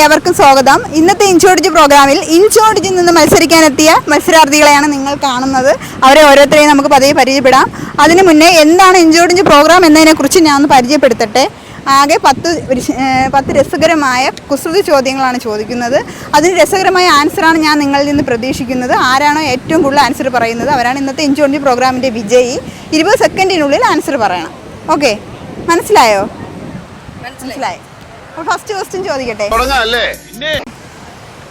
ഏവർക്കും സ്വാഗതം. ഇന്നത്തെ ഇൻചോർജ് പ്രോഗ്രാമിൽ ഇൻചോർജിൽ നിന്ന് മത്സരിക്കാനെത്തിയ മത്സരാർത്ഥികളെയാണ് നിങ്ങൾ കാണുന്നത്. അവരെ ഓരോരുത്തരെയും നമുക്ക് പതിയെ പരിചയപ്പെടാം. അതിനു മുന്നേ എന്താണ് ഇൻചോർജ് പ്രോഗ്രാം എന്നതിനെക്കുറിച്ച് ഞാൻ ഒന്ന് പരിചയപ്പെടുത്തട്ടെ. ആകെ 10 രസകരമായ കുസൃതി ചോദ്യങ്ങളാണ് ചോദിക്കുന്നത്. അതിന് രസകരമായ ആൻസറാണ് ഞാൻ നിങ്ങളിൽ നിന്ന് പ്രതീക്ഷിക്കുന്നത്. ആരാണോ ഏറ്റവും കൂടുതൽ ആൻസർ പറയുന്നത് അവരാണ് ഇന്നത്തെ ഇൻചോർജ് പ്രോഗ്രാമിൻ്റെ വിജയി. 20 സെക്കൻഡിനുള്ളിൽ ആൻസർ പറയണം. ഓക്കെ, മനസ്സിലായോ? മനസ്സിലായി. അപ്പോൾ ഫസ്റ്റ് ക്വസ്റ്റ്യൻ ചോദിക്കട്ടെ.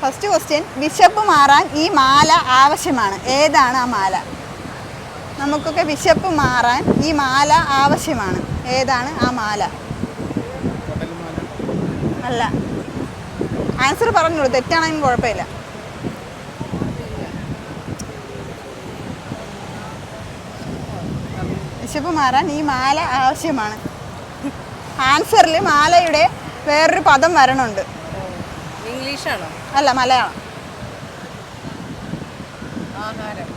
ഫസ്റ്റ് ക്വസ്റ്റ്യൻ, വിശപ്പ് മാറാൻ ഈ മാല ആവശ്യമാണ്. ഏതാണ് ആ മാല? നമുക്കൊക്കെ വിശപ്പ് മാറാൻ ഈ മാല ആവശ്യമാണ്. ഏതാണ് ആ മാല? അല്ല, ആൻസർ പറഞ്ഞോളൂ, തെറ്റാണെങ്കിലും കുഴപ്പമില്ല. വിശപ്പ് മാറാൻ ഈ മാല ആവശ്യമാണ്. ആൻസറിൽ മാലയുടെ വേറൊരു പദം വരണുണ്ട്. ഇംഗ്ലീഷാണോ? അല്ല, മലയാളം. ആഹാരം.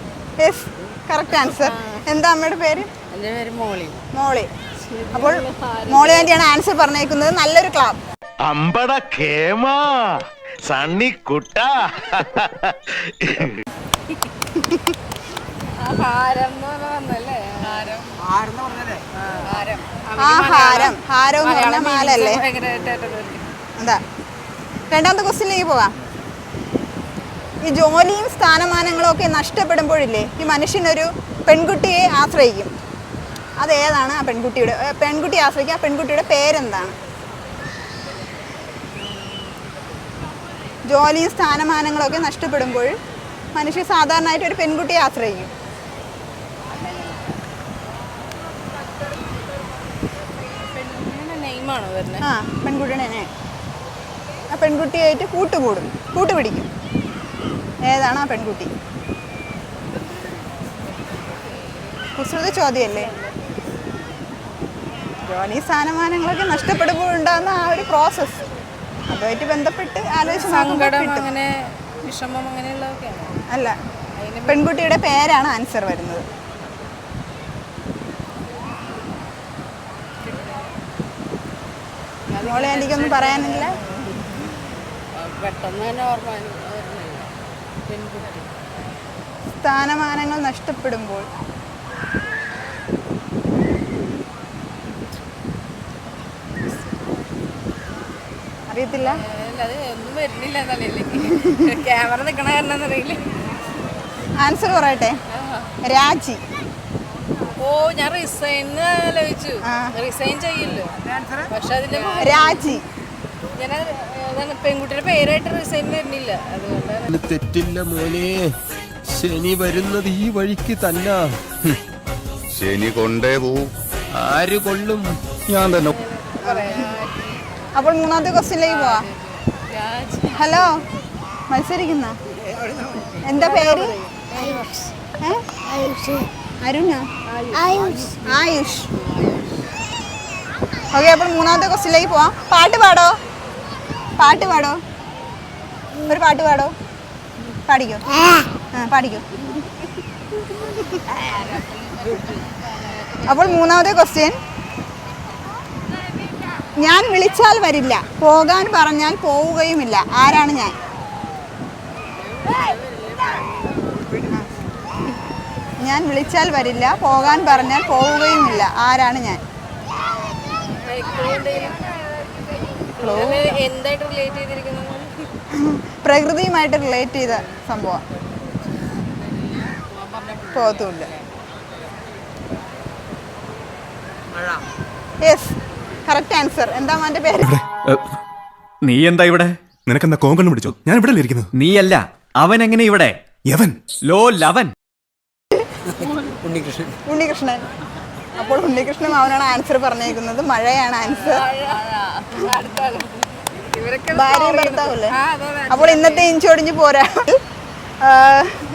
Yes, correct answer. എന്താ അമ്മയുടെ പേര്? എൻ്റെ പേര് മോളി. മോളി. അപ്പോൾ മോളി ആൻറ്റിയാണ് ആൻസർ പറഞ്ഞേക്കുന്നത്. നല്ലൊരു ക്ലാപ്പ്. അമ്പട കേമ സണ്ണിക്കുട്ട. ആഹാരം ആഹാരം. ഹാരം എന്ന് പറഞ്ഞ മാലല്ലേ? എന്താ? രണ്ടാമത്തെ ക്വസ്റ്റ്യനിലേക്ക് പോകാം. ഈ ജോലിയും സ്ഥാനമാനങ്ങളും ഒക്കെ നഷ്ടപ്പെടുമ്പോഴില്ലേ ഈ മനുഷ്യനൊരു പെൺകുട്ടിയെ ആശ്രയിക്കും. അതേതാണ് ആ പെൺകുട്ടിയെ ആശ്രയിക്കുക? ആ പെൺകുട്ടിയുടെ പേരെന്താണ്? ജോലിയും സ്ഥാനമാനങ്ങളൊക്കെ നഷ്ടപ്പെടുമ്പോൾ മനുഷ്യൻ സാധാരണയായിട്ട് ഒരു പെൺകുട്ടിയെ ആശ്രയിക്കും. ആ, പെൺകുട്ടിയുടെ നെയിം. ആ പെൺകുട്ടിയായിട്ട് കൂട്ടുപിടിക്കും. ഏതാണ് ആ പെൺകുട്ടി? കുസൃതി ചോദ്യമല്ലേ? ജോലി സ്ഥാനമാനങ്ങളൊക്കെ നഷ്ടപ്പെടുമ്പോൾ ഉണ്ടാകുന്ന ആ ഒരു പ്രോസസ്സ്, അതുമായിട്ട് ബന്ധപ്പെട്ട് ആലോചിച്ച് അല്ല, പെൺകുട്ടിയുടെ പേരാണ് ആൻസർ വരുന്നത്. മോളെ എനിക്കൊന്നും പറയാനില്ല. സ്ഥാനമാനങ്ങൾ നഷ്ടപ്പെടുമ്പോൾ അറിയത്തില്ല. ആൻസർ പറയട്ടെ. രാജി. ഓ, ഞാൻ റിസൈൻ ആലോചിച്ചു. റിസൈൻ ചെയ്യില്ലോ, പക്ഷെ അതിന്റെ രാജി. പെൺകുട്ടിയുടെ പേരായിട്ട് റിസൈൻ വരുന്നില്ല, അതുകൊണ്ടാണ്. തെറ്റില്ല മോനെ, ശനി വരുന്നത് ഈ വഴിക്ക് തന്നെ. ശനി കൊണ്ടേ പോവും. ആര് കൊള്ളും? ഞാൻ തന്നെ. അപ്പോൾ മൂന്നാമത്തെ ക്വസ്റ്റ്യനിലേക്ക് പോവാം. ഹലോ, മത്സരിക്കുന്ന എന്താ പേര്? അരുണ? ആയുഷ്. ഓക്കെ, അപ്പോൾ മൂന്നാമത്തെ ക്വസ്റ്റ്യനിലേക്ക് പോവാം. പാട്ട് പാടോ? ഒരു പാട്ട് പാടോ? പാടിക്കോ. പാടിക്കോ. അപ്പോൾ മൂന്നാമത്തെ ക്വസ്റ്റ്യൻ, ഞാൻ വിളിച്ചാൽ വരില്ല, പോകാൻ പറഞ്ഞാൽ പോവുകയുമില്ല. ആരാണ് ഞാൻ? ഞാൻ വിളിച്ചാൽ വരില്ല, പോകാൻ പറഞ്ഞാൽ പോവുകയുമില്ല. ആരാണ് ഞാൻ? പ്രകൃതിയുമായിട്ട് റിലേറ്റ് ചെയ്ത സംഭവം. പോകത്തുമില്ല. Yes, correct answer. എന്താ മോന്റെ പേര്? നീ എന്താ ഇവിടെ? നിനക്കെന്താ കോങ്കണ്ണ് പിടിച്ചോ? ഞാൻ ഇവിടെ ഇരിക്കുന്നത്. നീയല്ല, അവൻ എങ്ങനെ ഇവിടെ? യവൻ. ലോ ലവൻ. ഉണ്ണികൃഷ്ണൻ. അപ്പോൾ ഉണ്ണികൃഷ്ണൻ അവനാണ് ആൻസർ പറഞ്ഞേക്കുന്നത്. മഴയാണ് ആൻസർ. ഭാര്യയും ഭർത്താവല്ലേ? അപ്പോൾ ഇന്നത്തെ ഇഞ്ചോടിഞ്ച് പോരാ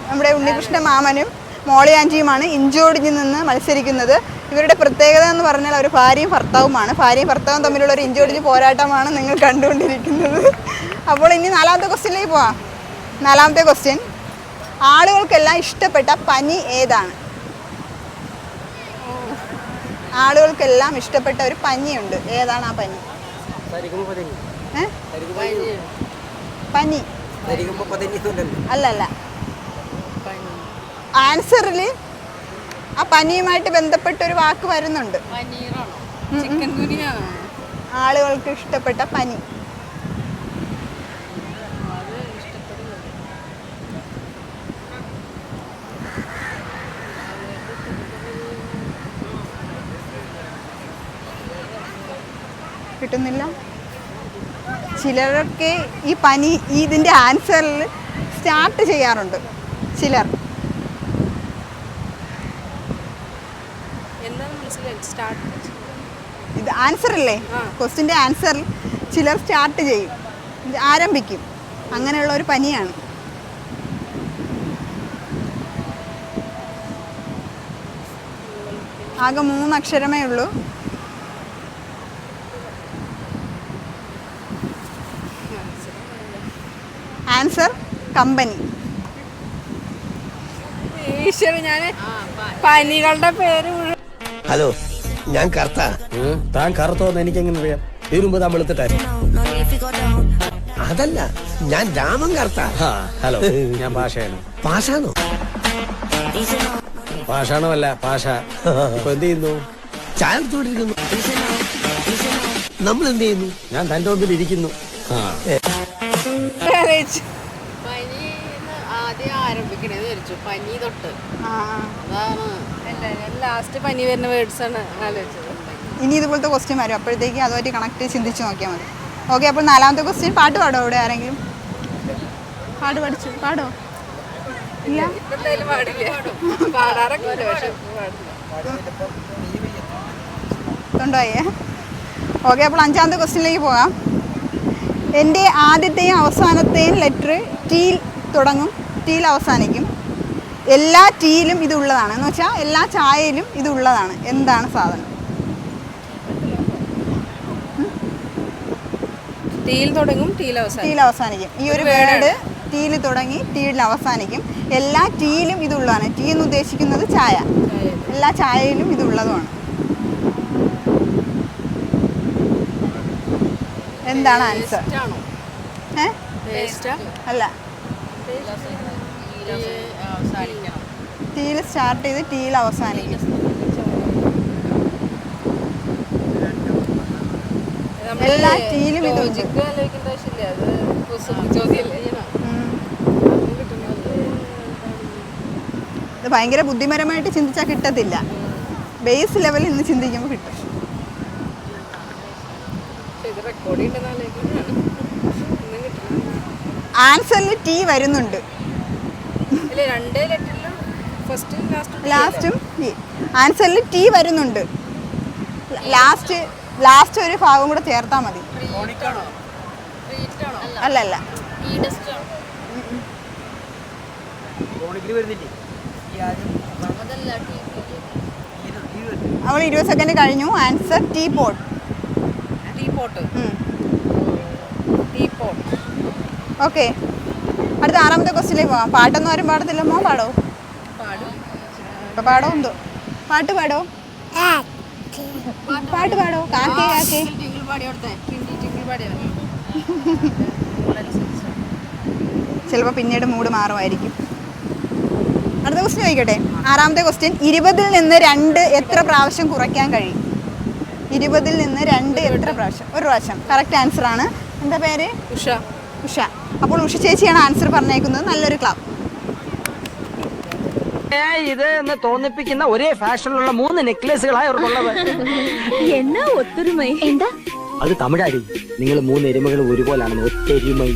നമ്മുടെ ഉണ്ണികൃഷ്ണ മാമനും മോളി ആൻറ്റിയുമാണ് ഇഞ്ചോടിഞ്ചിൽ നിന്ന് മത്സരിക്കുന്നത്. ഇവരുടെ പ്രത്യേകത എന്ന് പറഞ്ഞാൽ അവർ ഭാര്യയും ഭർത്താവുമാണ്. ഭാര്യയും ഭർത്താവും തമ്മിലുള്ള ഒരു ഇഞ്ചോടിഞ്ച് പോരാട്ടമാണ് നിങ്ങൾ കണ്ടുകൊണ്ടിരിക്കുന്നത്. അപ്പോൾ ഇനി നാലാമത്തെ ക്വസ്റ്റ്യനിലേക്ക് പോവാം. നാലാമത്തെ ക്വസ്റ്റ്യൻ, ആളുകൾക്കെല്ലാം ഇഷ്ടപ്പെട്ട പനി ഏതാണ്? ആളുകൾക്കെല്ലാം ഇഷ്ടപ്പെട്ട ഒരു പനിയുണ്ട്. ഏതാണ് ആ പനി? പനി. അല്ലല്ല, ആൻസറിൽ ആ പനിയുമായിട്ട് ബന്ധപ്പെട്ട ഒരു വാക്ക് വരുന്നുണ്ട്. പനീറാണോ? ചിക്കൻ ഗുനിയാണോ? ആളുകൾക്ക് ഇഷ്ടപ്പെട്ട പനി. കിട്ടുന്നില്ല. ചിലരൊക്കെ ഈ പനി ഇതിൻ്റെ ആൻസറിൽ സ്റ്റാർട്ട് ചെയ്യാറുണ്ട്. ചിലർ എന്താണ് മനസ്സിലായി? സ്റ്റാർട്ട് ഇത് ആൻസറില്ലേ, ക്വസ്റ്റിൻ്റെ ആൻസറിൽ ചിലർ സ്റ്റാർട്ട് ചെയ്യും, ഇത് ആരംഭിക്കും. അങ്ങനെയുള്ള ഒരു പനിയാണ്. ആകെ 3 അക്ഷരമേ ഉള്ളൂ. Answer company. ഈശ്വര, ഞാൻ പനികളുടെ പേര് ഹലോ, ഞാൻ കറുത്ത. താൻ കറുത്തോന്ന് എനിക്കെങ്ങനെ അറിയാം? ഇതിനു മുമ്പ് താൻ വെളുത്തിട്ടായിരുന്നു. അതല്ല, ഞാൻ രാമൻ കറുത്ത. ഹലോ, ഞാൻ പാഷയാണ്. പാഷാണോ? പാഷാണോ അല്ല, പാഷ. ഇപ്പൊ എന്ത് ചെയ്യുന്നു? ചായ എടുത്തോണ്ടിരിക്കുന്നു. നമ്മൾ എന്ത് ചെയ്യുന്നു? ഞാൻ തന്റെ മുമ്പിൽ ഇരിക്കുന്നു. പനി ആദ്യം ആരംഭിക്കണേന്ന് വിചാരിച്ചു. പനി തൊട്ട് അതാണ്. ഞാൻ ലാസ്റ്റ് പനി വരുന്ന വേർഡ്സ് ആണ് ആലോചിച്ചത്. ഇനി ഇതുപോലത്തെ ക്വസ്റ്റ്യൻ വരും, അപ്പോഴത്തേക്ക് അതുമായിട്ട് കണക്ട് ചിന്തിച്ച് നോക്കിയാൽ മതി. ഓക്കെ, അപ്പോൾ 4ാമത്തെ ക്വസ്റ്റ്യൻ. പാട്ട് പാടോ ഇവിടെ ആരെങ്കിലും? പാട്ട് പഠിച്ചു പാടോ? ഇല്ല, ഇപ്പൊ എന്തായാലും പാടില്ല. പാടാറൊക്കെ ഉണ്ട്, പക്ഷെ ഇപ്പൊ പാടില്ല. കൊണ്ടുപോയേ. ഓക്കെ, അപ്പോൾ 5ാമത്തെ ക്വസ്റ്റ്യനിലേക്ക് പോകാം. എൻ്റെ ആദ്യത്തെയും അവസാനത്തെയും ലെറ്റർ ടീൽ തുടങ്ങും, ടീൽ അവസാനിക്കും. എല്ലാ ടീയിലും ഇതുള്ളതാണ്, എന്ന് വെച്ചാൽ എല്ലാ ചായയിലും ഇതുള്ളതാണ്. എന്താണ് സാധനം? ടീൽ തുടങ്ങും, ടീൽ അവസാനിക്കും. ഈ ഒരു വേർഡ് ടീയിൽ തുടങ്ങി ടീയിൽ അവസാനിക്കും. എല്ലാ ടീയിലും ഇതുള്ളതാണ്. ടീ എന്ന് ഉദ്ദേശിക്കുന്നത് ചായ. എല്ലാ ചായയിലും ഇതുള്ളതുമാണ്. എന്താണ് ആൻസർ? അല്ല, ടീയിൽ സ്റ്റാർട്ട് ചെയ്ത് ടീയിൽ അവസാനിക്കും. എല്ലാ ടീയിലും ഇത് ഭയങ്കര ബുദ്ധിപരമായിട്ട് ചിന്തിച്ചാൽ കിട്ടത്തില്ല. ബേസ് ലെവലിൽ നിന്ന് ചിന്തിക്കുമ്പോൾ കിട്ടും. ആൻസറിൽ ടീ വരുന്നുണ്ട്. ലാസ്റ്റും ആൻസറിൽ ടീ വരുന്നുണ്ട്. ലാസ്റ്റ് ഒരു ഭാഗം കൂടെ ചേർത്താൽ മതി. അല്ലല്ല, അവൾ 20 സെക്കൻഡ് കഴിഞ്ഞു. Answer tea pot. ഓക്കെ, അടുത്ത 6ാമത്തെ ക്വസ്റ്റ്യനിലേക്ക് പോകാം. പാട്ടൊന്നും ആരും പാടത്തില്ല. മോൻ പാടോ? പാടോ എന്തോ പാട്ട് പാടോ? പാട്ട് പാടോ? കാക്കേ കാക്കേ. ചിലപ്പോൾ പിന്നീട് മൂഡ് മാറുമായിരിക്കും. അടുത്ത ക്വസ്റ്റ്യൻ ചോദിക്കട്ടെ. 6ാമത്തെ ക്വസ്റ്റ്യൻ. 20ൽ നിന്ന് 2 എത്ര പ്രാവശ്യം കുറയ്ക്കാൻ കഴിയും? 20ൽ നിന്ന് 2 എത്ര പ്രാവശ്യം? ഒരു പ്രാവശ്യം. കറക്റ്റ് ആൻസർ ആണ്. എന്താ പേര്? ഉഷ. ഉഷ. അപ്പോൾ ഉഷ ചേച്ചിയാണ് ആൻസർ പറഞ്ഞേക്കുന്നത്. നല്ലൊരു ക്ലാപ്പ്. ഇത് എന്ന് തോന്നിപ്പിക്കുന്ന ഒരേ ഫാഷനിലുള്ള 3 നെക്ലേസുകളായി അവർക്കുള്ളത്. എന്നാ ഒത്തൊരുമ? എന്താ അത് തമിഴാടി. നിങ്ങൾ 3 എരുമകൾ ഒരുപോലാണെന്ന്. ഒത്തൊരുമൈ.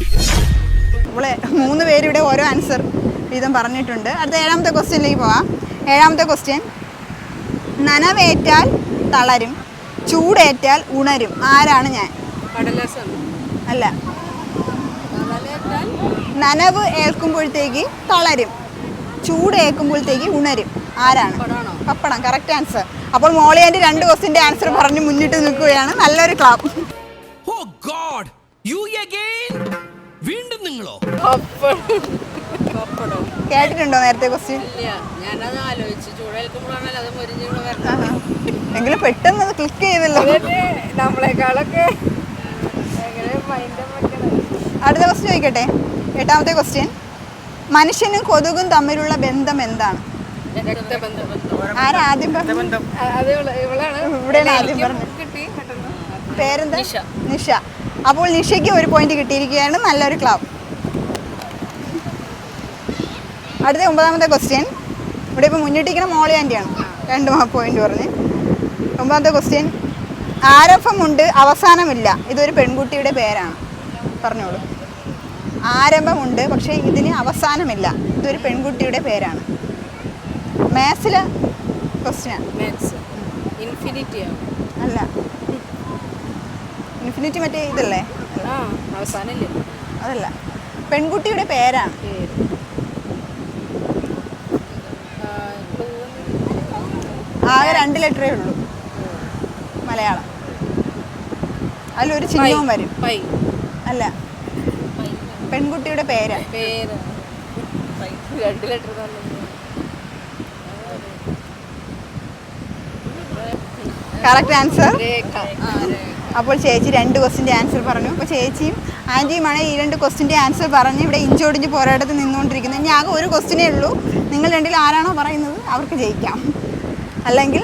നമ്മളെ 3 പേരുടെ ഓരോ ആൻസർ വീതം പറഞ്ഞിട്ടുണ്ട്. അടുത്ത 7ാമത്തെ ക്വസ്റ്റ്യനിലേക്ക് പോവാം. 7ാമത്തെ ക്വസ്റ്റ്യൻ. നനവേറ്റാൽ തളരും, ചൂടേറ്റാൽ ഉണരും. ആരാണ് ഞാൻ? അല്ല, നനവ് ഏൽക്കുമ്പോഴത്തേക്ക് തളരും, ചൂട് ഏൽക്കുമ്പോഴത്തേക്ക് ഉണരും. ആരാണ്? പപ്പടം. Correct answer. അപ്പോൾ മോളിയാൻ്റെ 2 ക്വസ്റ്റ്യൻ്റെ ആൻസർ പറഞ്ഞ് മുന്നിട്ട് നിൽക്കുകയാണ്. നല്ലൊരു ക്ലാപ്പ്. വീണ്ടും നിങ്ങളോ? കേട്ടിട്ടുണ്ടോ നേരത്തെ ക്വസ്റ്റ്യൻ? ഞാനത് ആലോചിച്ചു. ചൂടേൽക്കുമ്പോഴാണല്ലോ അത് മുരിഞ്ഞൂടെ വരണം. എങ്കിലും പെട്ടെന്ന് അത് ക്ലിക്ക് ചെയ്തല്ലോ. നമ്മളെക്കാളൊക്കെ അടുത്ത ക്വസ്റ്റ്യൻ ചോദിക്കട്ടെ. 8ാമത്തെ ക്വസ്റ്റ്യൻ. മനുഷ്യനും കൊതുകും തമ്മിലുള്ള ബന്ധം എന്താണ്? ആരാദ്യം പറഞ്ഞു? ഇവിടെയാണ് ആദ്യം പറഞ്ഞത്. പേരെന്താ? നിഷ. അപ്പോൾ നിഷയ്ക്ക് ഒരു പോയിന്റ് കിട്ടിയിരിക്കുകയാണ്. നല്ലൊരു ക്ലാപ്പ്. അടുത്ത 9ാമത്തെ ക്വസ്റ്റ്യൻ. ഇവിടെ ഇപ്പോൾ മുന്നിട്ടിരിക്കുന്ന മോളി ആൻറ്റിയാണ്. 2 പോയിന്റ് പറഞ്ഞ്. 9ാമത്തെ ക്വസ്റ്റ്യൻ. ആരംഭമുണ്ട് അവസാനമില്ല, ഇതൊരു പെൺകുട്ടിയുടെ പേരാണ്. പറഞ്ഞോളൂ. ആരംഭമുണ്ട് പക്ഷേ ഇതിന് അവസാനമില്ല, ഇതൊരു പെൺകുട്ടിയുടെ പേരാണ്. മാത്സിലെ ക്വസ്റ്റ്യനാണ്. അല്ല, ഇൻഫിനിറ്റി മറ്റേ ഇതല്ലേ? അതല്ല, പെൺകുട്ടിയുടെ പേരാണ്. ആകെ 2 ലെറ്ററേ ഉള്ളൂ മലയാളം. അതിലൊരു ചിഹ്നവും വരും. അല്ല, പെൺകുട്ടിയുടെ പേര്. Correct answer. അപ്പോൾ ചേച്ചി 2 ക്വസ്റ്റിൻ്റെ ആൻസർ പറഞ്ഞു. അപ്പോൾ ചേച്ചിയും ആൻറ്റിയുമാണ് ഈ 2 ക്വസ്റ്റിൻ്റെ ആൻസർ പറഞ്ഞ് ഇവിടെ ഇഞ്ചോടിഞ്ച് പോരാട്ടത്തിൽ നിന്നുകൊണ്ടിരിക്കുന്നത്. ഇനി ആകെ ഒരു ക്വസ്റ്റിനേ ഉള്ളൂ. നിങ്ങൾ രണ്ടിൽ ആരാണോ പറയുന്നത് അവർക്ക് ജയിക്കാം. അല്ലെങ്കിൽ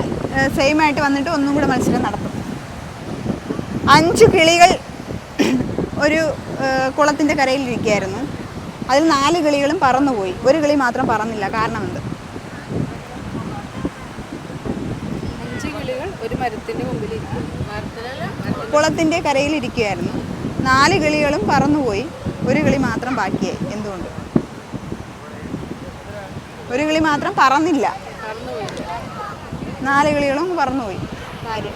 സെയിം ആയിട്ട് വന്നിട്ട് ഒന്നും കൂടെ മത്സരം നടത്തും. 5 കിളികൾ ഒരു കുളത്തിൻ്റെ കരയിലിരിക്കുകയായിരുന്നു. അതിൽ 4 കിളികളും പറന്നുപോയി, ഒരു കിളി മാത്രം പറന്നില്ല. കാരണം എന്ത്? 5 കിളികൾ ഒരു മരത്തിൻ്റെ മുമ്പിൽ കുളത്തിൻ്റെ കരയിലിരിക്കുകയായിരുന്നു. 4 കിളികളും പറന്നുപോയി, ഒരു കിളി മാത്രം ബാക്കിയായി. എന്തുകൊണ്ട്? ഒരു കിളി മാത്രം പറന്നില്ല, 4 കിളികളും പറന്നുപോയി. കാര്യം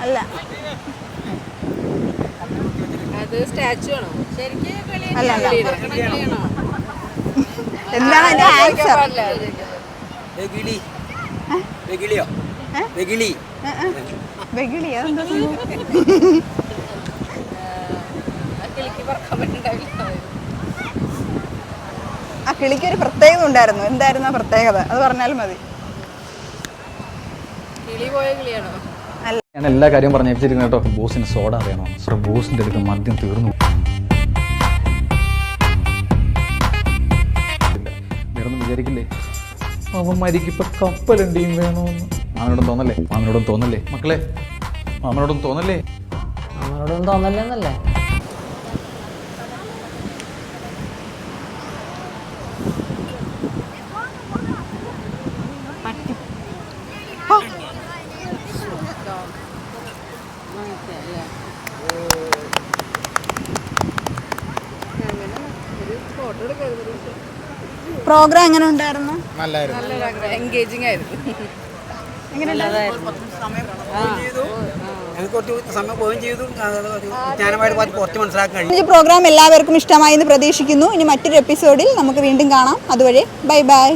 അല്ല, അത് സ്റ്റാച്ചു ആണോ? അല്ല, അല്ല. എന്താണ് അതിന്റെ ആൻസർ? വെകിളി. അതെന്താ? ആ കിളിക്ക് ഒരു പ്രത്യേകത ഉണ്ടായിരുന്നു. എന്തായിരുന്നു ആ പ്രത്യേകത? അത് പറഞ്ഞാലും മതി. കിളി പോയ കിളിയാണോ? ഞാൻ എല്ലാ കാര്യം പറഞ്ഞേപ്പിച്ചിരിക്കുന്നു കേട്ടോ. ബോസിന് സോഡ അറിയണോ? സർ, ബോസിന്റെ അടുത്ത് മദ്യം തീർന്നു. വേറൊന്നും വിചാരിക്കില്ലേ? അവന്മാരിക്ക് ഇപ്പൊ കപ്പലണ്ടിയും വേണമെന്ന്. മാമനോടും തോന്നല്ലേ? മാമനോടും തോന്നല്ലേ? മക്കളെ, മാമനോടും തോന്നല്ലേ? അവനോടൊന്നും തോന്നല്ലെന്നല്ലേ? പ്രോഗ്രാം എങ്ങനെ ഉണ്ടായിരുന്നു? എൻഗേജിങ് ആയിരുന്നു. പ്രോഗ്രാം എല്ലാവർക്കും ഇഷ്ടമായി എന്ന് പ്രതീക്ഷിക്കുന്നു. ഇനി മറ്റൊരു എപ്പിസോഡിൽ നമുക്ക് വീണ്ടും കാണാം. അതുവരെ ബൈ ബൈ.